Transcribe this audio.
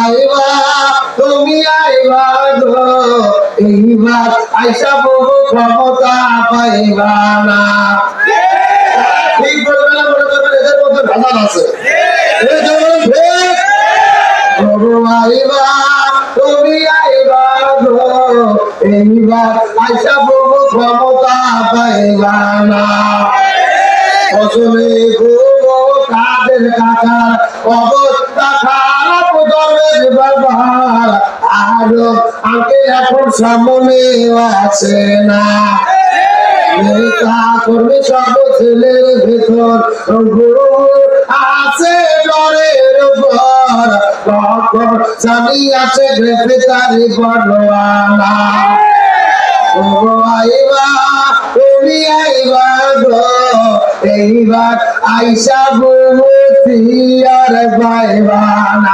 আইবা তুমি আইবা গো এইবার আইসা বহু ক্ষমতা পাইবা না। ঠিক বলবেন না, মনে করবেন এদের মধ্যে ভেজাল আছে। আইবা তুমি আইবা গো এইবার আইসা বহু ক্ষমতা পাইবা না। ফসলে কাদের কাকার অবস্থা খারাপ দরের ব্যবহার আরো আগে এখন সামনে আছে না। কর্মী সব ছেলের ভেতর আছে ডরের উপর কখন স্বামী আছে গ্রেফতারি বড়ওয়ালা। আইবা তুমি আইবা গো এইবার আইসা বহু আর পাইবা না।